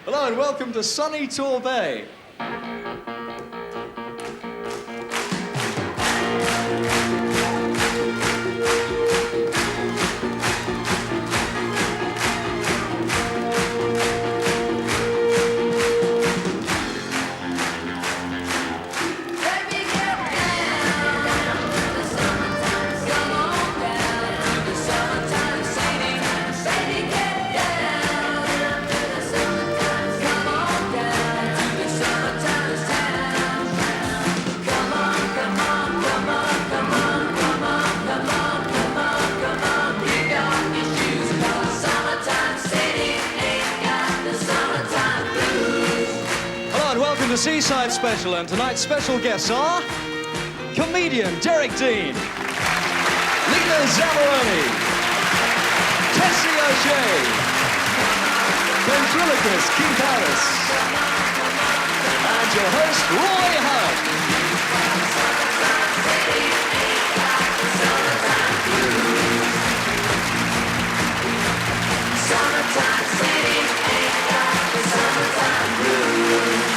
Hello and welcome to sunny Torbay. Seaside special, and tonight's special guests are comedian Derek Dene, Lena Zavaroni, Tessie O'Shea, ventriloquist Keith Harris, and your host Roy Hudd. Summertime city ain't got the summertime blues.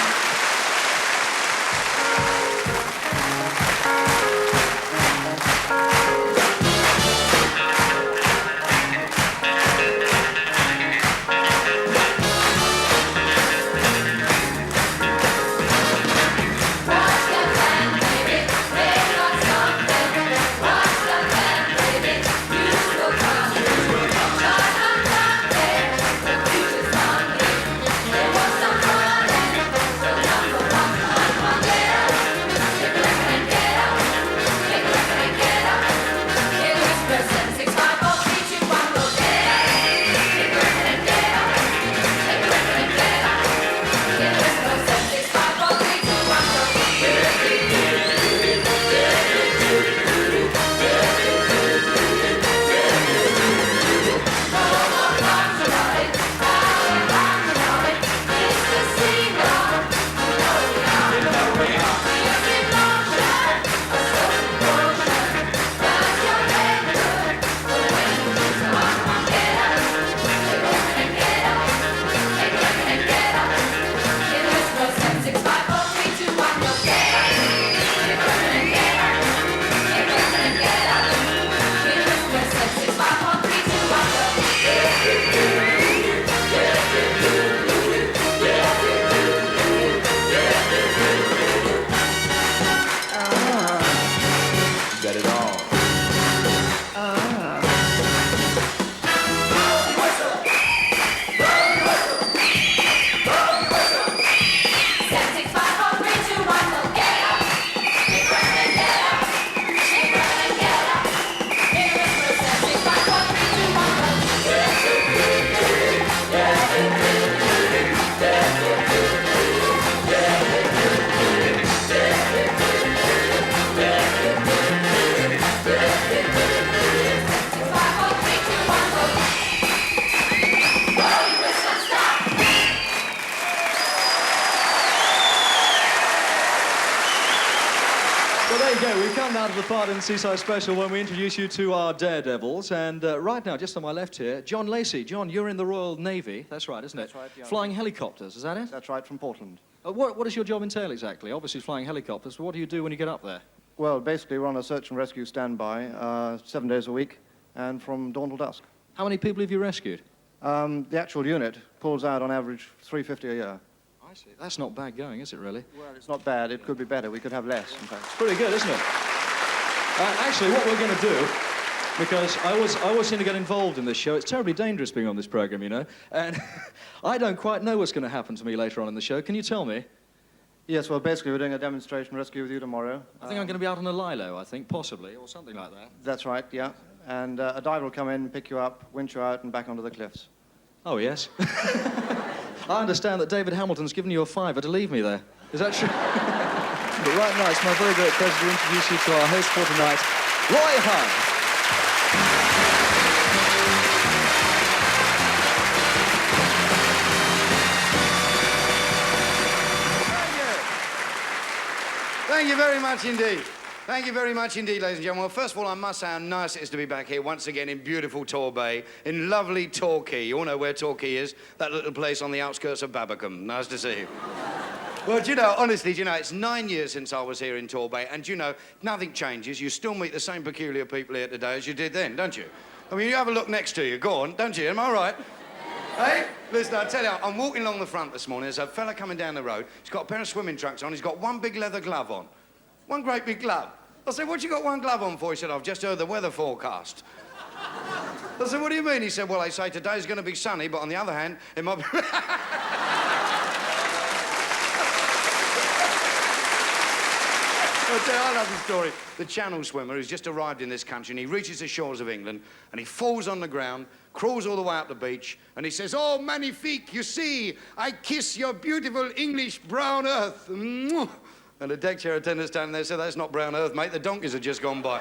Part in the Seaside Special when we introduce you to our daredevils, and right now, just on my left here, John Lacey. John, you're in the Royal Navy, that's right, isn't it? That's right, yeah. Flying helicopters, is that it? That's right, from Portland. What does your job entail exactly? Obviously flying helicopters, but what do you do when you get up there? Well, basically we're on a search and rescue standby 7 days a week, and from dawn till dusk. How many people have you rescued? The actual unit pulls out on average 350 a year. I see. That's not bad going, is it really? Well, it's not bad. It could be better. We could have less, in fact. It's pretty good, isn't it? Actually, what we're going to do, because I always seem to get involved in this show. It's terribly dangerous being on this program, you know, and I don't quite know what's going to happen to me later on in the show. Can you tell me? Yes, well, basically we're doing a demonstration rescue with you tomorrow. I think I'm going to be out on a lilo, I think, possibly, or something like that. That's right, yeah. And a diver will come in, pick you up, winch you out, and back onto the cliffs. Oh, yes. I understand that David Hamilton's given you a fiver to leave me there. Is that true? But right now, it's my very great pleasure to introduce you to our host for tonight, Roy Hudd. Thank you very much indeed. Thank you very much indeed, ladies and gentlemen. Well, first of all, I must say how nice it is to be back here once again in beautiful Torbay, in lovely Tor-quay. You all know where Tor-quay is, that little place on the outskirts of Barbican. Nice to see you. Well, do you know, honestly, do you know, it's 9 years since I was here in Torbay, and do you know, nothing changes. You still meet the same peculiar people here today as you did then, don't you? I mean, you have a look next to you. Go on, don't you? Am I right? Hey, listen, I tell you, I'm walking along the front this morning. There's a fella coming down the road. He's got a pair of swimming trunks on. He's got one big leather glove on. One great big glove. I said, what you got one glove on for? He said, I've just heard the weather forecast. I said, what do you mean? He said, well, they say today's going to be sunny, but on the other hand, it might be... I'll tell you, I love the story. The channel swimmer who's just arrived in this country, and he reaches the shores of England, and he falls on the ground, crawls all the way up the beach, and he says, oh, magnifique, you see, I kiss your beautiful English brown earth. And the deck chair attendant standing there said, that's not brown earth, mate, the donkeys have just gone by.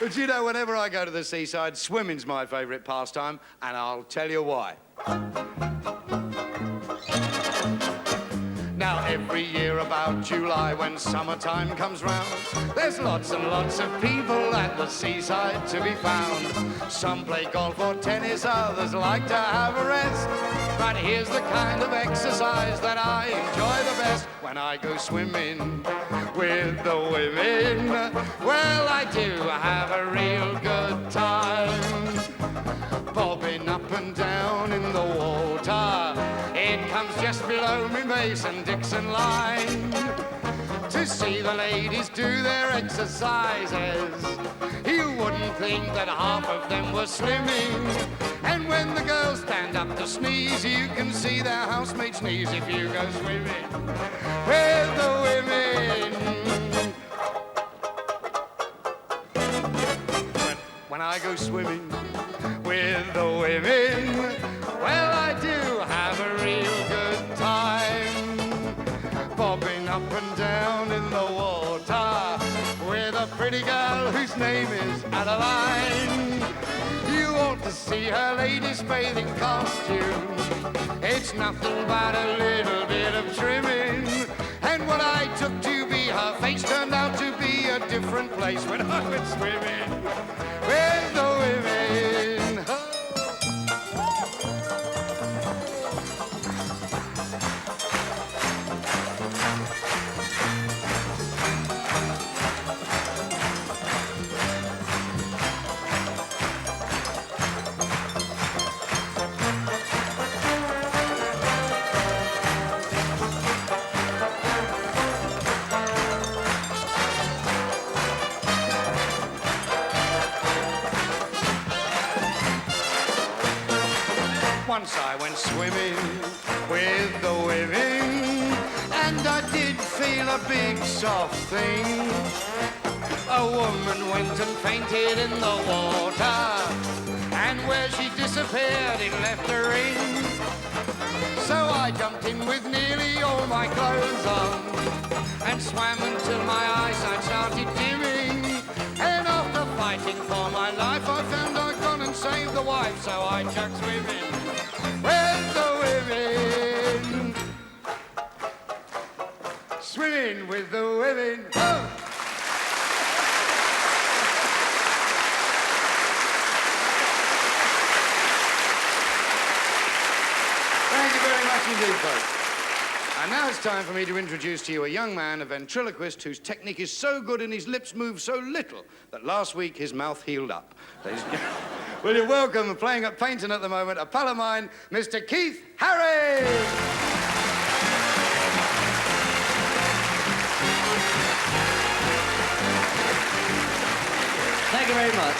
But you know, whenever I go to the seaside, swimming's my favourite pastime, and I'll tell you why. Now, every year about July, when summertime comes round, there's lots and lots of people at the seaside to be found. Some play golf or tennis, others like to have a rest. But here's the kind of exercise that I enjoy the best when I go swimming with the women. Well, I do have a real good time, bobbing up and down in the water. It comes just below me Mason-Dixon line. To see the ladies do their exercises, you wouldn't think that half of them were slimming. And when the girls stand up to sneeze, you can see their housemates sneeze if you go swimming with the women. When I go swimming with the women, well, I do have a real good time, bobbing up and down in the water with a pretty girl whose name is Adeline. You ought to see her ladies' bathing costume. It's nothing but a little bit of trimming. And what I took to be her face turned out to be a different place when I went swimming with the women. Oh. Once I went swimming with the women, and I did feel a big soft thing. A woman went and fainted in the water, and where she disappeared it left a ring. So I jumped in with nearly all my clothes on, and swam until my eyesight started dimming. And after fighting for my life, I found I'd gone and saved the wife, so I chucked swimming with the women. Swimming with the women. Oh! Thank you very much indeed, folks. And now it's time for me to introduce to you a young man, a ventriloquist, whose technique is so good and his lips move so little that last week his mouth healed up. Will you welcome, playing at Paignton at the moment, a pal of mine, Mr. Keith Harris! Thank you very much.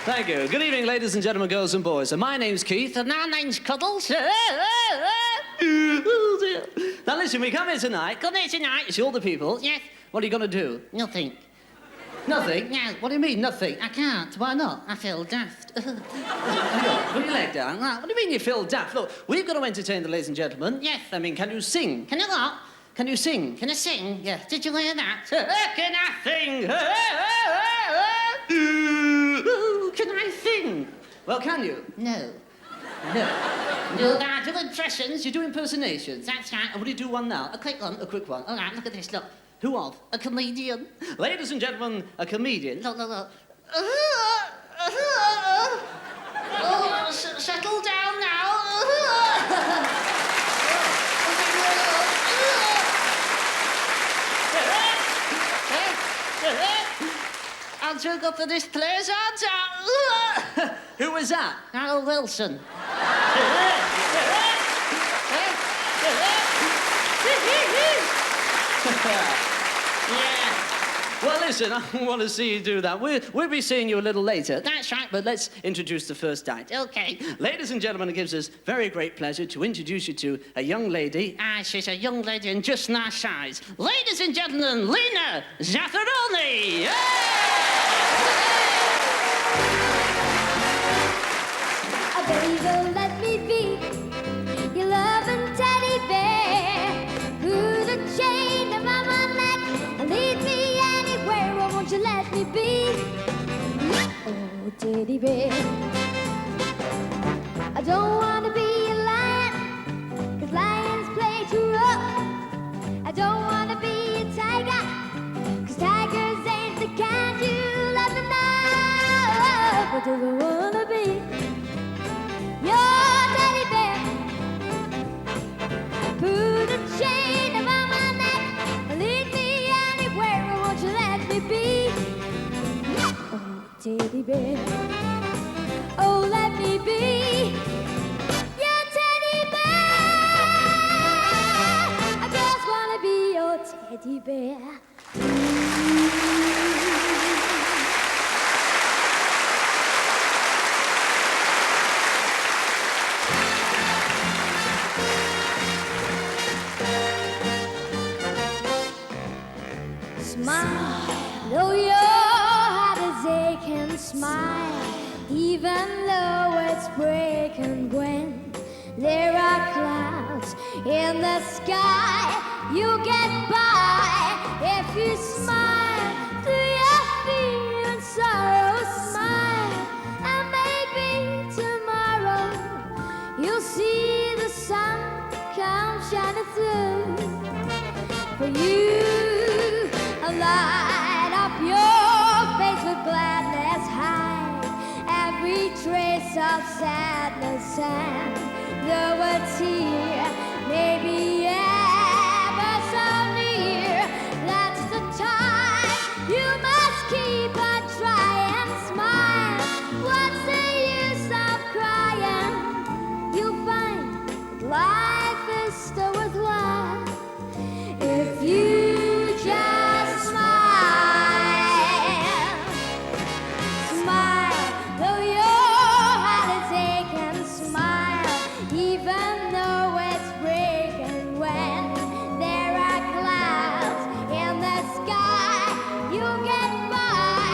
Thank you. Good evening, ladies and gentlemen, girls and boys. My name's Keith, and my name's Cuddles. Now listen, we come here tonight. Come here tonight, it's all the people. Yes. What are you going to do? Nothing. Nothing? Yeah, what do you mean, nothing? I can't. Why not? I feel daft. Put your leg down. What do you mean you feel daft? Look, we've got to entertain the ladies and gentlemen. Yes. I mean, can you sing? Can you what? Can you sing? Can I sing? Yeah. Did you hear that? Can I sing? Can I sing? Well, can you? No. No. No, I do impressions, you do impersonations. That's right. And will you do one now? A quick one, a quick one. All right, look at this, look. Who of? A comedian. Ladies and gentlemen, a comedian. Look, look, look. Settle down now. I'll drink up for this place, aren't I? Who was that? Harold Wilson. Yeah. Well, listen, I want to see you do that. We'll be seeing you a little later. That's right. But let's introduce the first act. Okay. Ladies and gentlemen, it gives us very great pleasure to introduce you to a young lady. Ah, she's a young lady in just nice size. Ladies and gentlemen, Lena Zavaroni. Yeah! Oh, baby, let me be your loving teddy bear. Put a chain around my neck and lead me anywhere. Oh, won't you let me be? Oh, teddy bear. I don't want to be a lion, 'cause lions play too rough. I don't want to be a tiger, 'cause tigers ain't the kind you love enough. But do I want to be your teddy bear? Put a chain around my neck and lead me anywhere. Oh, won't you let me be? Oh, teddy bear. Oh, let me be your teddy bear. I just want to be your teddy bear. Smile, though your heart is aching. Smile, even though it's breaking. When there are clouds in the sky, you get by if you smile through your fear and sorrow. Smile, and maybe tomorrow you'll see the sun come shining through. For you, light up your face with gladness, hide every trace of sadness, and though a tear may be ever so near, that's the time you must keep on trying. Smile, what's the use of crying? You'll find life is still worthwhile if you just smile. Smile, though your heart is aching. Smile, even though it's breaking. When there are clouds in the sky, you'll get by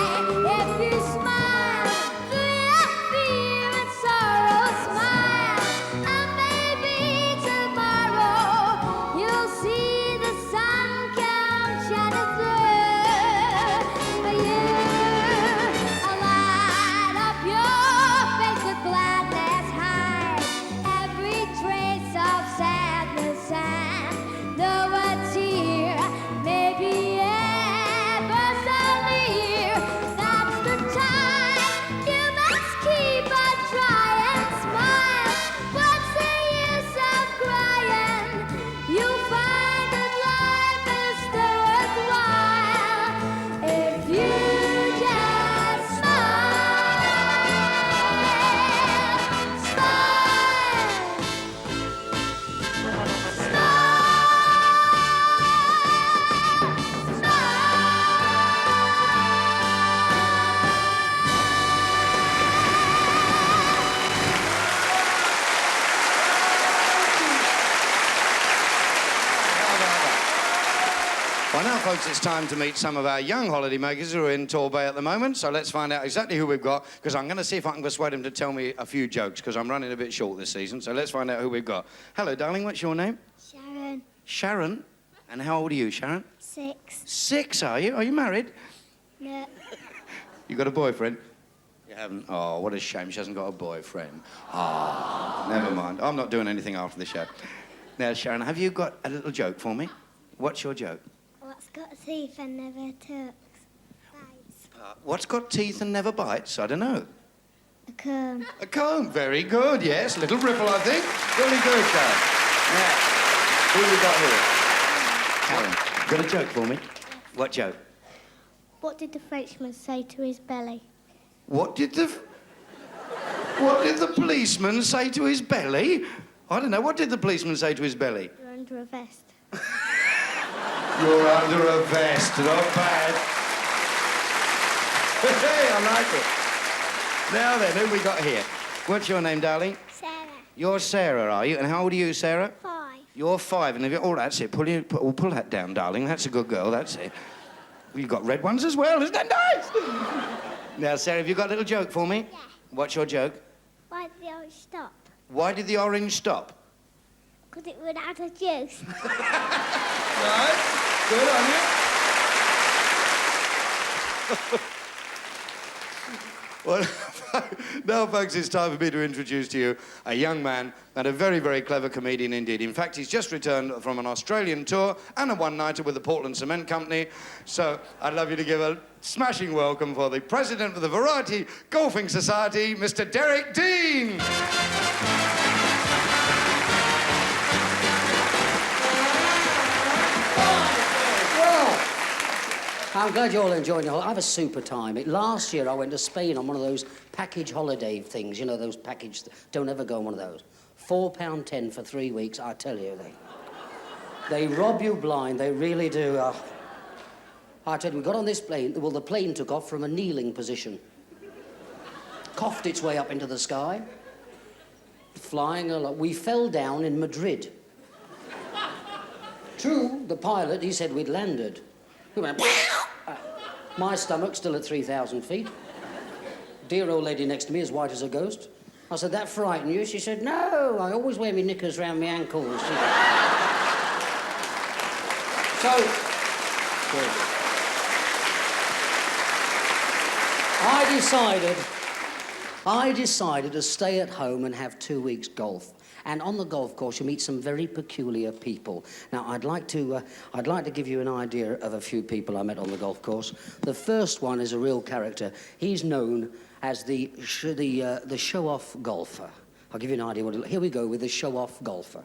if you smile through your fear and sorrow. Smile, and maybe tomorrow you'll see the sun come shining through. For you, light up your face with gladness, hide every trace of sadness, and though a tear may be ever so near, that's the time you must keep on trying. Smile, what's the use of crying? You'll find that life is still worthwhile if you just smile. Well, now, folks, it's time to meet some of our young holiday makers who are in Torbay at the moment. So let's find out exactly who we've got, because I'm going to see if I can persuade them to tell me a few jokes, because I'm running a bit short this season. So let's find out who we've got. Hello, darling. What's your name? Sharon, Sharon. And how old are you, Sharon? 6. 6, are you? Are you married? No. You got a boyfriend? You haven't? Oh, what a shame. She hasn't got a boyfriend. Oh, never mind. I'm not doing anything after the show. Now, Sharon, have you got a little joke for me? What's your joke? What's got teeth and never bites? What's got teeth and never bites? I don't know. A comb. A comb. Very good, yes. Little ripple, I think. Really good, Sharon. Now, who we got here? Karen, got a joke for me? What joke? What did the Frenchman say to his belly? What did the policeman say to his belly? I don't know. What did the policeman say to his belly? You're under a vest. You're under a vest. Not bad. Hey, I like it. Now then, who we got here? What's your name, darling? Sarah. You're Sarah, are you? And how old are you, Sarah? 5. You're 5. And if you... Oh, that's it. Pull that down, darling. That's a good girl. That's it. You've got red ones as well. Isn't that nice? Now, Sarah, have you got a little joke for me? Yeah. What's your joke? Why did the orange stop? Why did the orange stop? Because it ran out of juice. Right. Good on you. Well, now, folks, it's time for me to introduce to you a young man and a very, very clever comedian indeed. In fact, he's just returned from an Australian tour and a one-nighter with the Portland Cement Company. So I'd love you to give a smashing welcome for the president of the Variety Golfing Society, Mr. Derek Dene. I'm glad you're all enjoying it. I have a super time. Last year I went to Spain on one of those package holiday things. You know, those package... Don't ever go on one of those. £4.10 for 3 weeks, I tell you. They rob you blind, they really do. I tell you, we got on this plane. Well, the plane took off from a kneeling position. Coughed its way up into the sky. Flying along. We fell down in Madrid. True, the pilot, he said we'd landed. We went... my stomach still at 3,000 feet. Dear old lady next to me, as white as a ghost. I said, that frighten you? She said, no, I always wear my knickers round my ankles. So... I decided to stay at home and have 2 weeks golf. And on the golf course, you meet some very peculiar people. Now, I'd like to give you an idea of a few people I met on the golf course. The first one is a real character. He's known as the show-off golfer. I'll give you an idea. Here we go with the show-off golfer.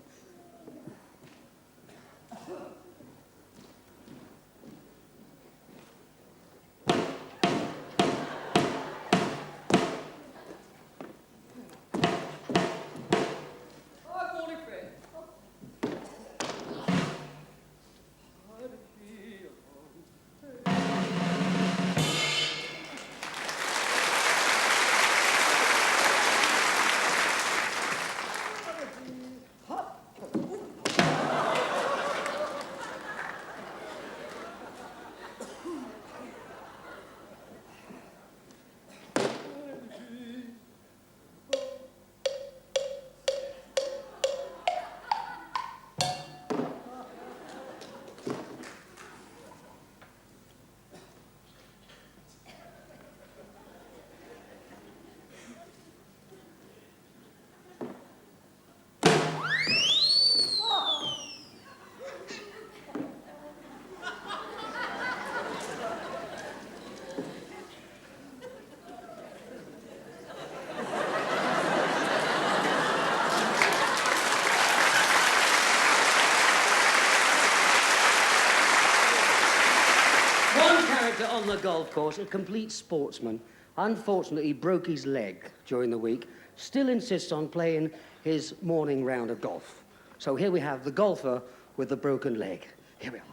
On the golf course, a complete sportsman. Unfortunately, he broke his leg during the week. Still insists on playing his morning round of golf. So here we have the golfer with the broken leg. Here we are.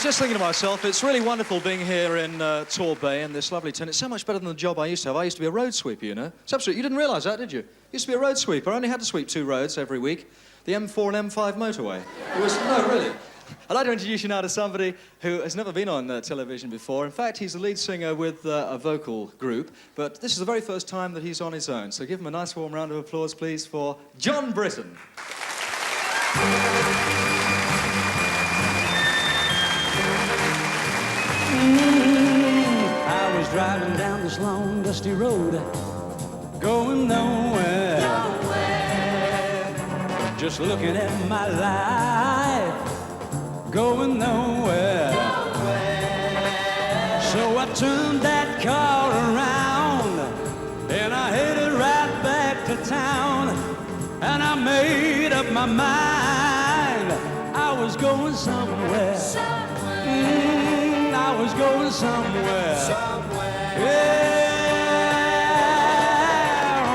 just thinking to myself, it's really wonderful being here in Torbay in this lovely tent. It's so much better than the job I used to have. I used to be a road sweeper, you know. It's absolutely... You didn't realise that, did you? I used to be a road sweeper. I only had to sweep 2 roads every week. The M4 and M5 motorway. It was... No, really. I'd like to introduce you now to somebody who has never been on television before. In fact, he's the lead singer with a vocal group, but this is the very first time that he's on his own. So give him a nice warm round of applause, please, for John Britton. I was driving down this long, dusty road, going nowhere. Just looking at my life, going nowhere. So I turned that car around and I headed right back to town. And I made up my mind I was going somewhere. I was going somewhere. Yeah,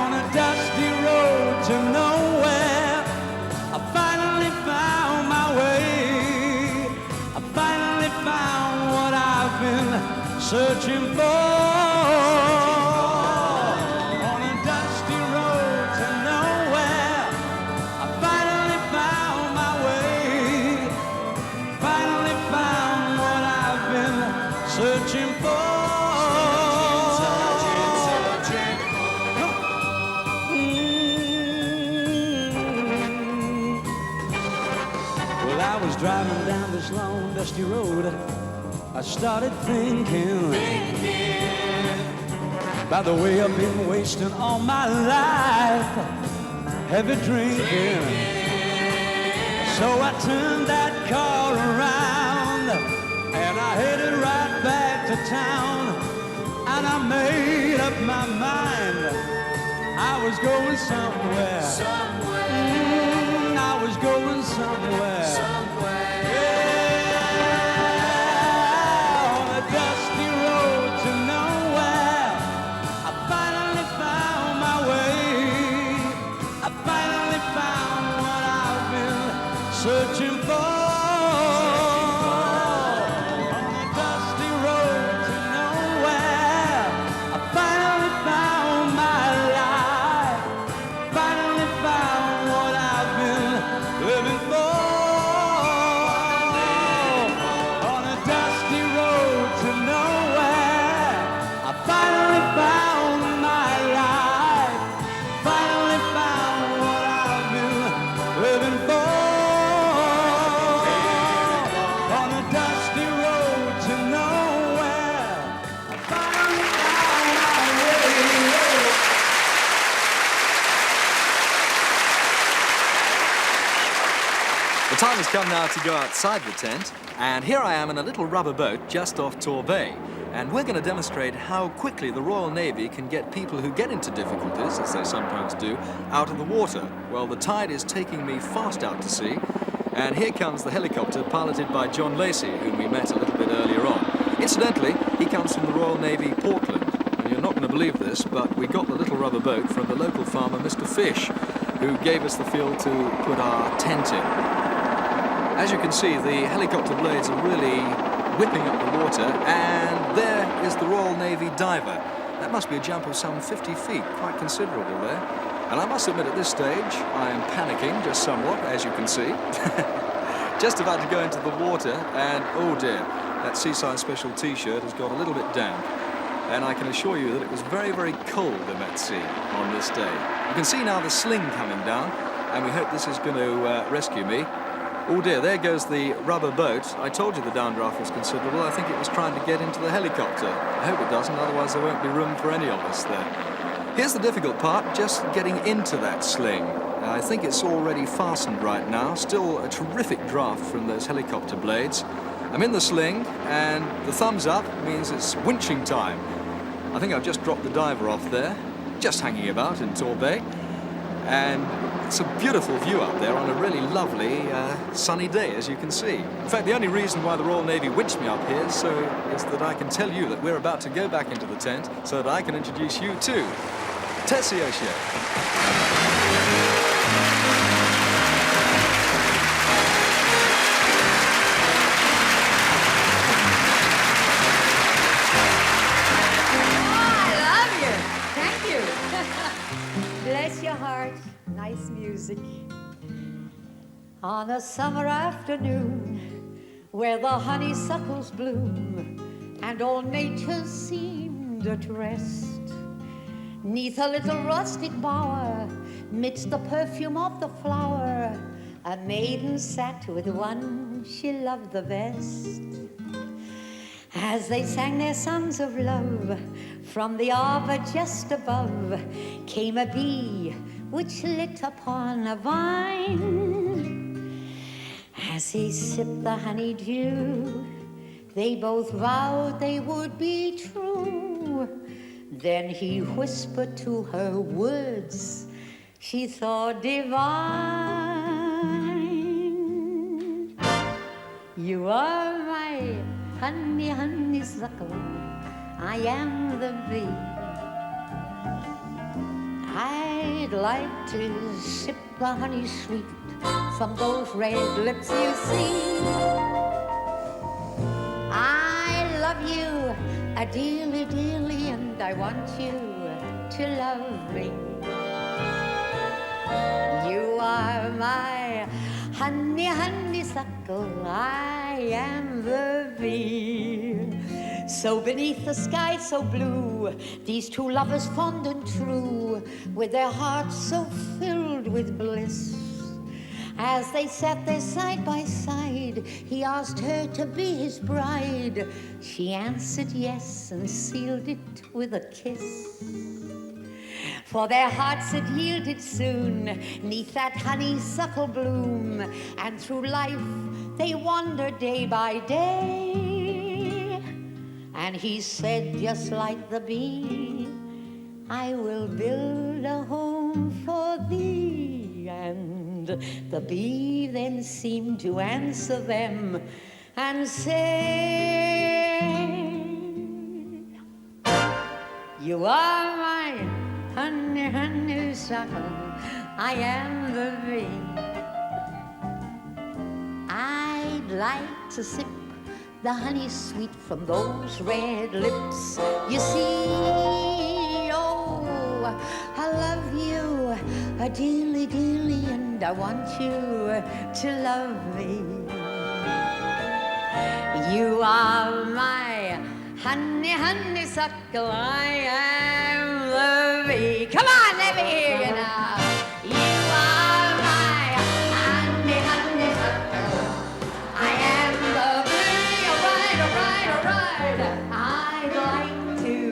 on a dusty road to nowhere. I finally found my way. I finally found what I've been searching for. On a dusty road to nowhere. I finally found my way. Finally found what I've been searching for. Well, I was driving down this long, dusty road. I started thinking by the way I've been wasting all my life, heavy drinking. So I turned that car around and I headed right back to town. And I made up my mind I was going somewhere. I was going somewhere. Yeah, on a dusty road to nowhere. I finally found my way. I finally found what I've been searching for. On a dusty road to nowhere. I finally found my life. Finally found what I've been living for. On a dusty road to nowhere. I finally found my life. Finally found what I've been living for. On a dusty road to nowhere. I finally found my way. The time has come now to go outside the tent, and here I am in a little rubber boat just off Torbay. And we're going to demonstrate how quickly the Royal Navy can get people who get into difficulties, as they sometimes do, out of the water. Well, the tide is taking me fast out to sea, and here comes the helicopter piloted by John Lacey, whom we met a little bit earlier on. Incidentally, he comes from the Royal Navy, Portland. And you're not going to believe this, but we got the little rubber boat from the local farmer, Mr. Fish, who gave us the fuel to put our tent in. As you can see, the helicopter blades are really whipping up the water, and there is the Royal Navy diver. That must be a jump of some 50 feet, quite considerable there. And I must admit at this stage, I am panicking just somewhat, as you can see. Just about to go into the water, and oh dear, that Seaside special t-shirt has got a little bit damp. And I can assure you that it was very, very cold in that sea on this day. You can see now the sling coming down, and we hope this is going to rescue me. Oh dear, there goes the rubber boat. I told you the downdraft was considerable. I think it was trying to get into the helicopter. I hope it doesn't, otherwise there won't be room for any of us there. Here's the difficult part, just getting into that sling. I think it's already fastened right now. Still a terrific draft from those helicopter blades. I'm in the sling, and the thumbs up means it's winching time. I think I've just dropped the diver off there, just hanging about in Torbay. And it's a beautiful view up there on a really lovely sunny day, as you can see. In fact, the only reason why the Royal Navy winched me up here is that I can tell you that we're about to go back into the tent so that I can introduce you to Tessie. On a summer afternoon, where the honeysuckles bloom, and all nature seemed at rest, 'neath a little rustic bower, midst the perfume of the flower, a maiden sat with one she loved the best. As they sang their songs of love, from the arbor just above came a bee which lit upon a vine. As he sipped the honeydew, they both vowed they would be true. Then he whispered to her words she thought divine. You are my honey, honeysuckle, I am the bee. I'd like to sip the honey sweet from those red lips you see. I love you, a dearly, dearly, and I want you to love me. You are my honey, honeysuckle, I am the bee. So beneath the sky so blue, these two lovers fond and true, with their hearts so filled with bliss, as they sat there side by side, he asked her to be his bride. She answered yes and sealed it with a kiss. For their hearts had yielded soon, 'neath that honeysuckle bloom, and through life they wandered day by day. And he said, just like the bee, I will build a home for thee. And the bee then seemed to answer them and said, you are my honey, honeysuckle, I am the bee. I'd like to sip the honey sweet from those red lips you see. Oh, I love you, a dearly, dearly, and I want you to love me. You are my honey, honeysuckle, I am the bee. Come on, let me hear you now. You are my honey, honeysuckle, I am the bee. I'd like to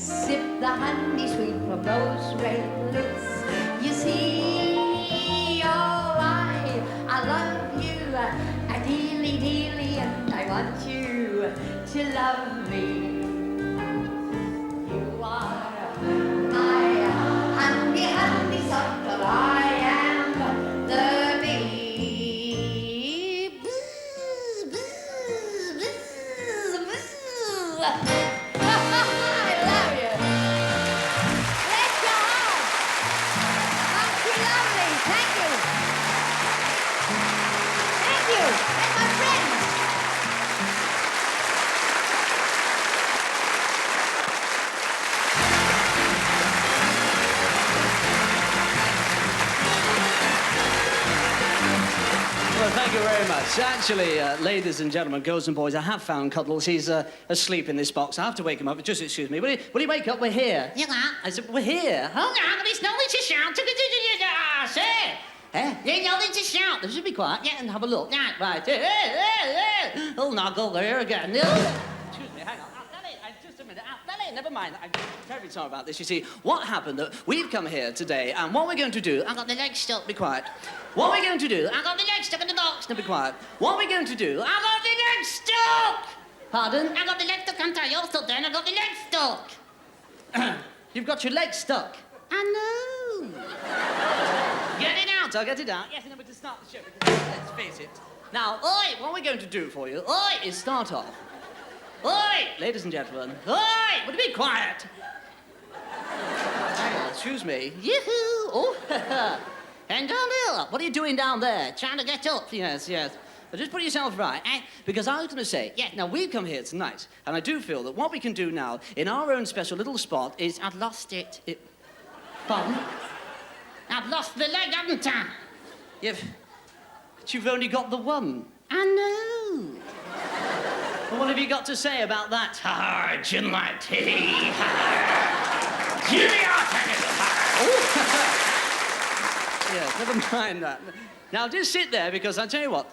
sip the honey sweet from those red lips you see. Oh, I love you, a dearly, dearly, and I want you to love me. You are my honey, honeysuckle, I am the bee. Buzz, buzz, buzz, buzz. I love you. Bless your heart. Aren't you lovely? Thank you. Thank you. And my friends. Well, thank you very much. Actually, ladies and gentlemen, girls and boys, I have found Cuddles. He's asleep in this box. I have to wake him up. Just excuse me. Will you wake up? We're here. You are? I said, we're here. Hold on, there's no need to shout. Say. Eh? There's no need to shout. Just be quiet. Yeah, and have a look. Right. Oh, now go there again. Excuse me, hang on. Just a minute. Never mind. I'm terribly sorry about this. You see, what happened that we've come here today, and what we're going to do... I got the legs stuck. Be quiet. What we're going to do... I got the legs stuck in the box. Now be quiet. What we're going to do... I got the legs stuck. Pardon? I got the legs stuck. Can't I? You're stuck then. I got the legs stuck. You've got your legs stuck. I know. Get it out. I'll get it out. Yes, and then we can start the show. Because, let's face it. Now, oi, what we're going to do for you, is start off. Oi, ladies and gentlemen. Oi, would you be quiet? Hang on, excuse me. Yoo-hoo. Oh, and down there. What are you doing down there? Trying to get up. Yes. But just put yourself right, because I was going to say, now we've come here tonight, and I do feel that what we can do now in our own special little spot is... I've lost it. Pardon? I've lost the leg, haven't I? You've... But you've only got the one. I know. Well, what have you got to say about that? Gin light. Jimmy Yeah, never mind that. Now, just sit there, because I'll tell you what.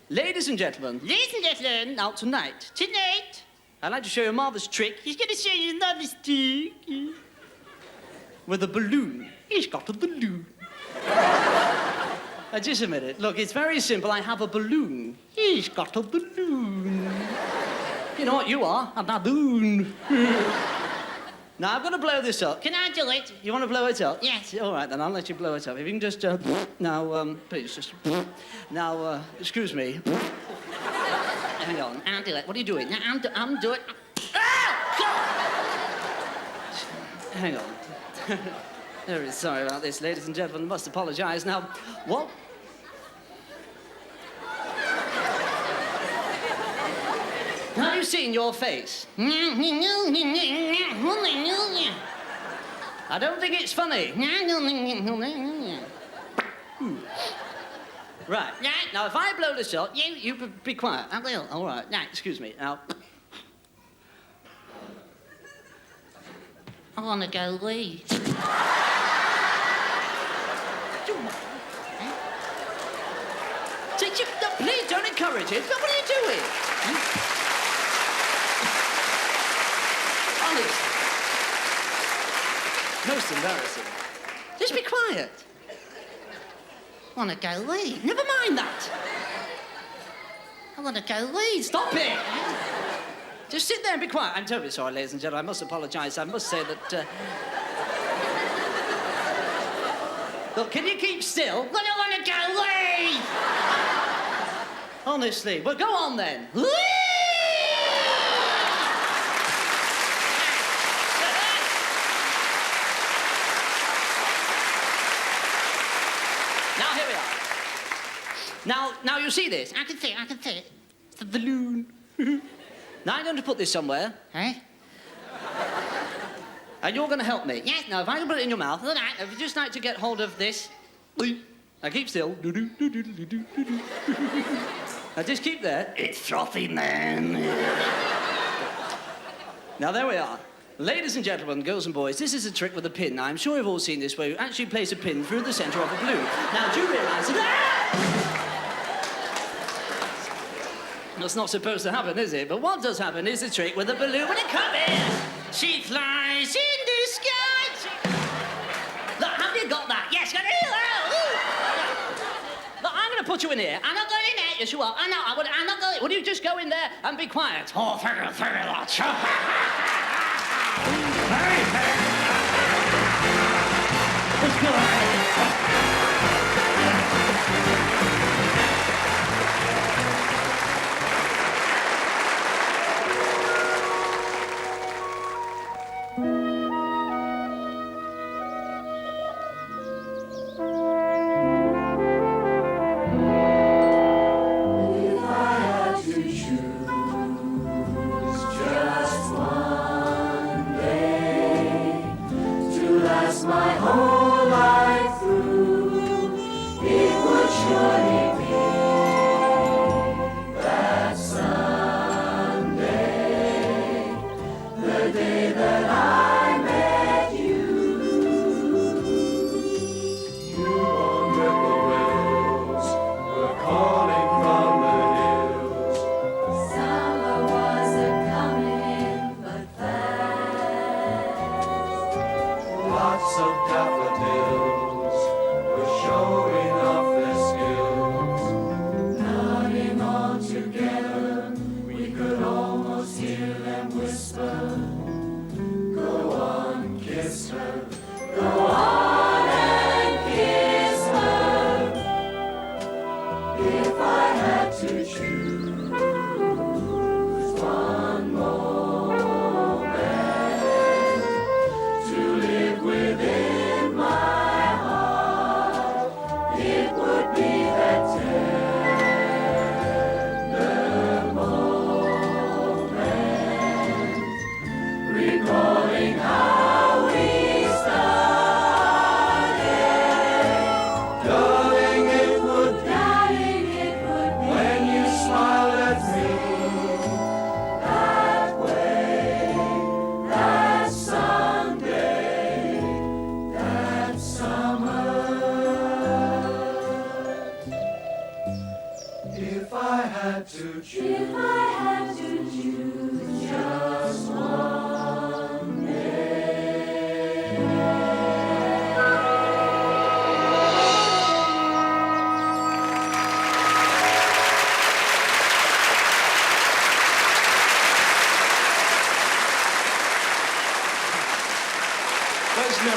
Ladies and gentlemen. Ladies and gentlemen. Now, tonight, Tonight. I'd like to show you a marvellous trick. He's going to show you another stick. With a balloon. He's got a balloon. Just a minute. Look, it's very simple. I have a balloon. He's got a balloon. You know what you are? A baboon. Now, I'm going to blow this up. Can I do it? You want to blow it up? Yes. All right, then I'll let you blow it up. If you can just, now, please, just, now, excuse me. Hang on. I'll do it. What are you doing? Now, I'm doing... Oh, God! Hang on. Very sorry about this, ladies and gentlemen. Must apologise. Now, what? Have you seen your face? I don't think it's funny. Right. Now, if I blow this up, you be quiet. I will. All right. Now, excuse me. Now. I want to go wee. Please don't encourage it. What are you doing? Honest. Most embarrassing. Just be quiet. I want to go wee. Never mind that. I want to go wee. Stop it. Just sit there and be quiet. I'm terribly sorry, ladies and gentlemen. I must apologise. I must say that... Look, can you keep still? Well, I want to go wee. Honestly. Well, go on then. Wee! Now, here we are. Now, you see this? I can see it. It's the balloon. Now, I'm going to put this somewhere. Eh? And you're going to help me. Yes. Now, if I can put it in your mouth, All right. if you just like to get hold of this. Now, keep still. Now, just keep there. It's frothy, man. Now, there we are. Ladies and gentlemen, girls and boys, this is a trick with a pin. Now, I'm sure you've all seen this, where you actually place a pin through the centre of a balloon. Now, do you realise that... That's not supposed to happen, is it? But what does happen is the trick with the balloon when it comes in. She flies in the sky. Look, have you got that? Yes, got it. Look, I'm going to put you in here. I'm not going in there. Yes, you are. I know. I'm not going. Will you just go in there and be quiet? Oh, very much.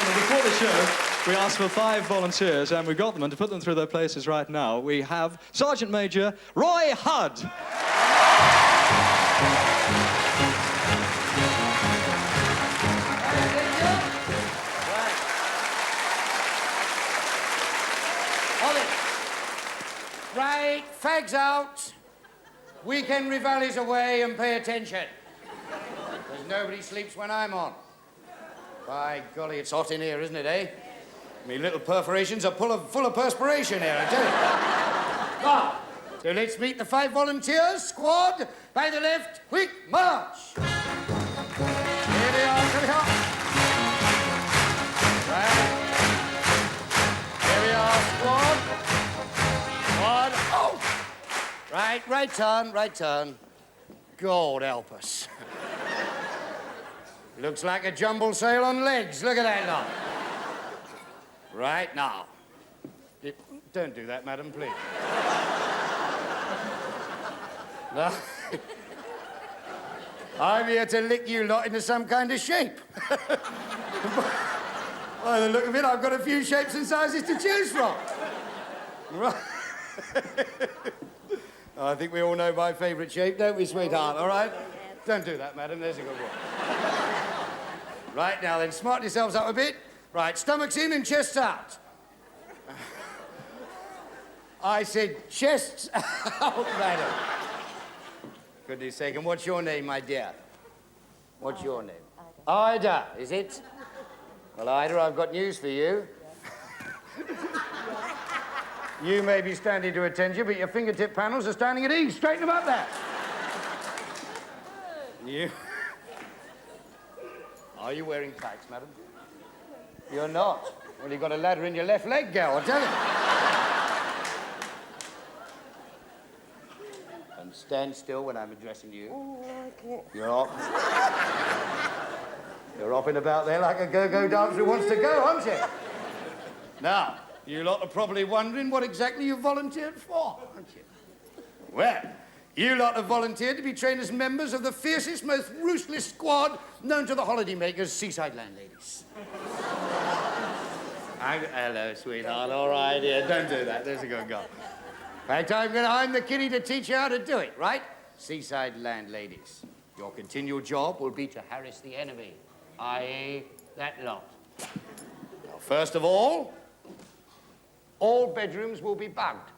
gentlemen, before the show, we asked for 5 volunteers, and we got them, and to put them through their places right now, we have Sergeant Major Roy Hudd. Right, fags out. Weekend revallies away and pay attention. Because nobody sleeps when I'm on. By golly, it's hot in here, isn't it, eh? Me little perforations are full of perspiration here, I tell you. Now, so let's meet the 5 volunteers. Squad, by the left, quick march. Here we are, here we are. Right. Here we are, squad. Squad, oh! Right turn. God help us. Looks like a jumble sale on legs. Look at that now. Right now. Don't do that, madam, please. No. I'm here to lick you lot into some kind of shape. By the look of it, I've got a few shapes and sizes to choose from. Right. I think we all know my favourite shape, don't we, sweetheart? All right? Don't do that, madam. There's a good one. Right, now then, smarten yourselves up a bit. Right, stomachs in and chests out. I said chests out, madam. Goodness sake, and what's your name, my dear? What's your name? Ida, is it? Well, Ida, I've got news for you. You may be standing to attention, but your fingertip panels are standing at ease. Straighten them up there. You... Are you wearing tights, madam? You're not. Well, you've got a ladder in your left leg, girl, I tell you. And stand still when I'm addressing you. Oh, I can't. You're off. You're hopping about there like a go-go dancer who wants to go, aren't you? Now, you lot are probably wondering what exactly you volunteered for, aren't you? Well, you lot have volunteered to be trained as members of the fiercest, most ruthless squad known to the holidaymakers, Seaside landladies. Hello, sweetheart. All right, yeah, don't do that. There's a good girl. In fact, I'm the kiddie to teach you how to do it, right? Seaside landladies. Your continual job will be to harass the enemy, i.e., that lot. Now, first of all bedrooms will be bugged.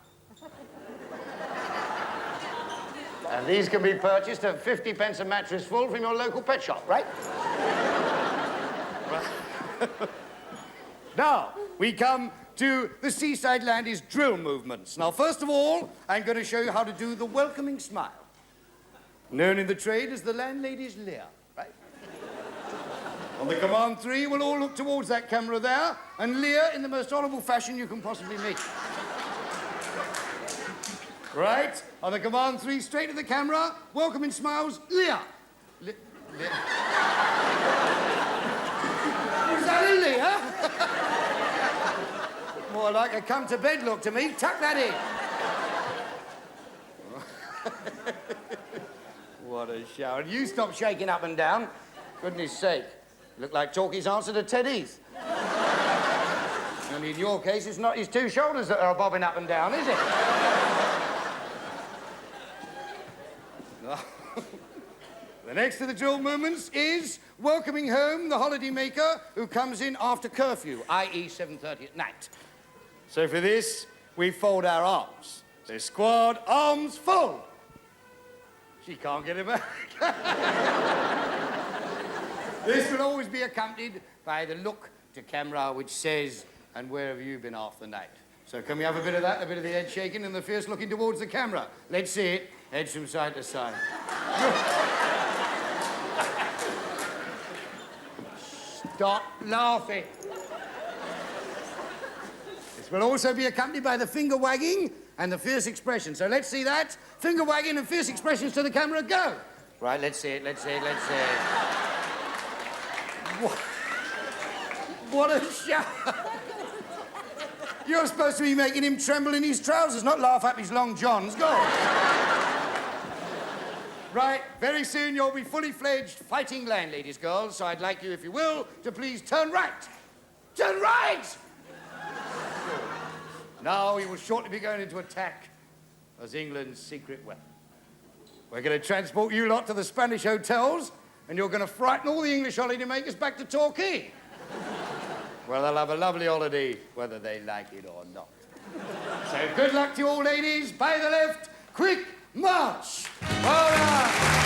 And these can be purchased at 50 pence a mattress full from your local pet shop, right? Right. Now, we come to the Seaside Landladies drill movements. Now, first of all, I'm going to show you how to do the welcoming smile. Known in the trade as the landlady's leer, right? On the command 3, we'll all look towards that camera there and leer in the most honourable fashion you can possibly meet. Right? On the command 3, straight to the camera, welcoming smiles, leer. Leer. Was that a leer? More like a come to bed look to me. Tuck that in. What a show. And you stop shaking up and down. Goodness sake. Look like Torquay's answer to Teddy's. Only in your case, it's not his 2 shoulders that are bobbing up and down, is it? The next of the drill movements is welcoming home the holidaymaker who comes in after curfew, i.e. 7:30 at night. So for this, we fold our arms. So squad, arms full. She can't get it back. This will always be accompanied by the look to camera which says, and where have you been half the night? So can we have a bit of that, a bit of the head shaking and the fierce looking towards the camera? Let's see it. Heads from side to side. Stop laughing. This will also be accompanied by the finger wagging and the fierce expression. So let's see that. Finger wagging and fierce expressions to the camera, go. Right, let's see it, let's see it, let's see it. What a show. You're supposed to be making him tremble in his trousers, not laugh up his long johns. Go. Right, very soon you'll be fully fledged fighting landladies, girls, so I'd like you, if you will, to please turn right. Turn right! Now he will shortly be going into attack as England's secret weapon. We're going to transport you lot to the Spanish hotels, and you're going to frighten all the English holidaymakers back to Tor-quay. Well, they'll have a lovely holiday, whether they like it or not. So good luck to you all, ladies. By the left, quick march! Well done.